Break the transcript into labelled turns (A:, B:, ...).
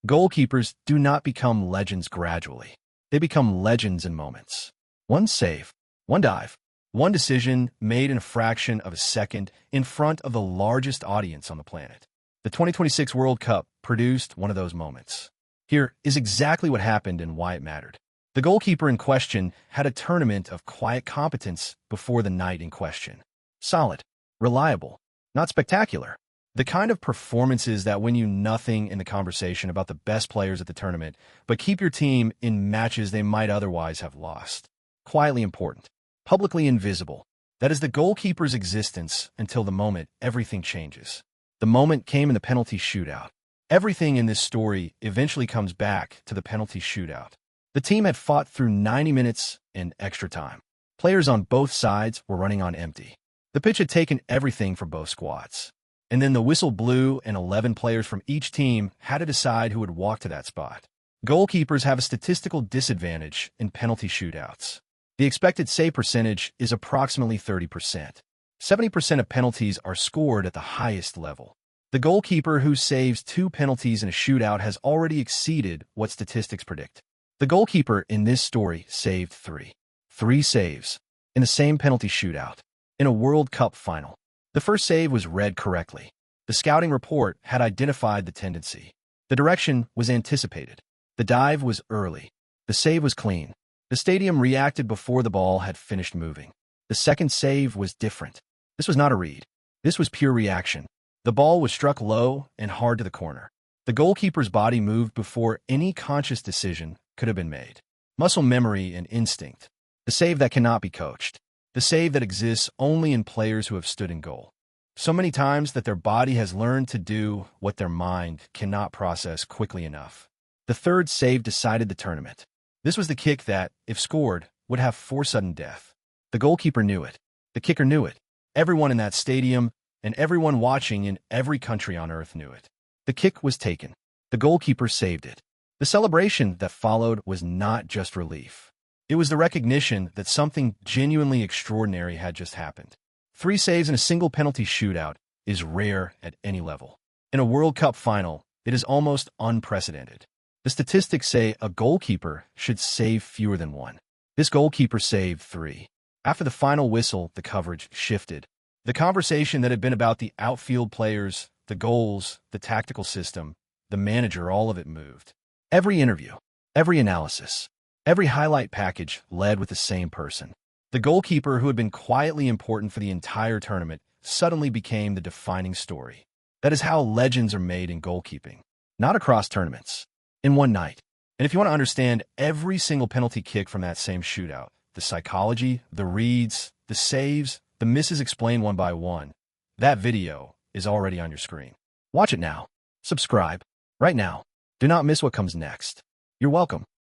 A: Goalkeepers do not become legends gradually. They become legends in moments. One save, one dive, one decision made in a fraction of a second in front of the largest audience on the planet. The 2026 World Cup produced one of those moments. Here is exactly what happened and why it mattered. The goalkeeper in question had a tournament of quiet competence before the night in question. Solid, reliable, not spectacular. The kind of performances that win you nothing in the conversation about the best players at the tournament, but keep your team in matches they might otherwise have lost. Quietly important, publicly invisible. That is the goalkeeper's existence until the moment everything changes. The moment came in the penalty shootout. Everything in this story eventually comes back to the penalty shootout. The team had fought through 90 minutes in extra time. Players on both sides were running on empty. The pitch had taken everything from both squads. And then the whistle blew and 11 players from each team had to decide who would walk to that spot. Goalkeepers have a statistical disadvantage in penalty shootouts. The expected save percentage is approximately 30%. 70% of penalties are scored at the highest level. The goalkeeper who saves 2 penalties in a shootout has already exceeded what statistics predict. The goalkeeper in this story saved 3 saves in the same penalty shootout in a World Cup final. The first save was read correctly. The scouting report had identified the tendency. The direction was anticipated. The dive was early. The save was clean. The stadium reacted before the ball had finished moving. The second save was different. This was not a read. This was pure reaction. The ball was struck low and hard to the corner. The goalkeeper's body moved before any conscious decision could have been made. Muscle memory and instinct. The save that cannot be coached. The save that exists only in players who have stood in goal so many times that their body has learned to do what their mind cannot process quickly enough. The third save decided the tournament. This was the kick that, if scored, would have forced sudden death. The goalkeeper knew it. The kicker knew it. Everyone in that stadium and everyone watching in every country on earth knew it. The kick was taken. The goalkeeper saved it. The celebration that followed was not just relief. It was the recognition that something genuinely extraordinary had just happened. 3 saves in a single penalty shootout is rare at any level. In a World Cup final, it is almost unprecedented. The statistics say a goalkeeper should save fewer than 1. This goalkeeper saved 3. After the final whistle, the coverage shifted. The conversation that had been about the outfield players, the goals, the tactical system, the manager, all of it moved. Every interview, every analysis, every highlight package led with the same person. The goalkeeper who had been quietly important for the entire tournament suddenly became the defining story. That is how legends are made in goalkeeping. Not across tournaments. In one night. And if you want to understand every single penalty kick from that same shootout, the psychology, the reads, the saves, the misses explained one by one, that video is already on your screen. Watch it now. Subscribe. Right now. Do not miss what comes next. You're welcome.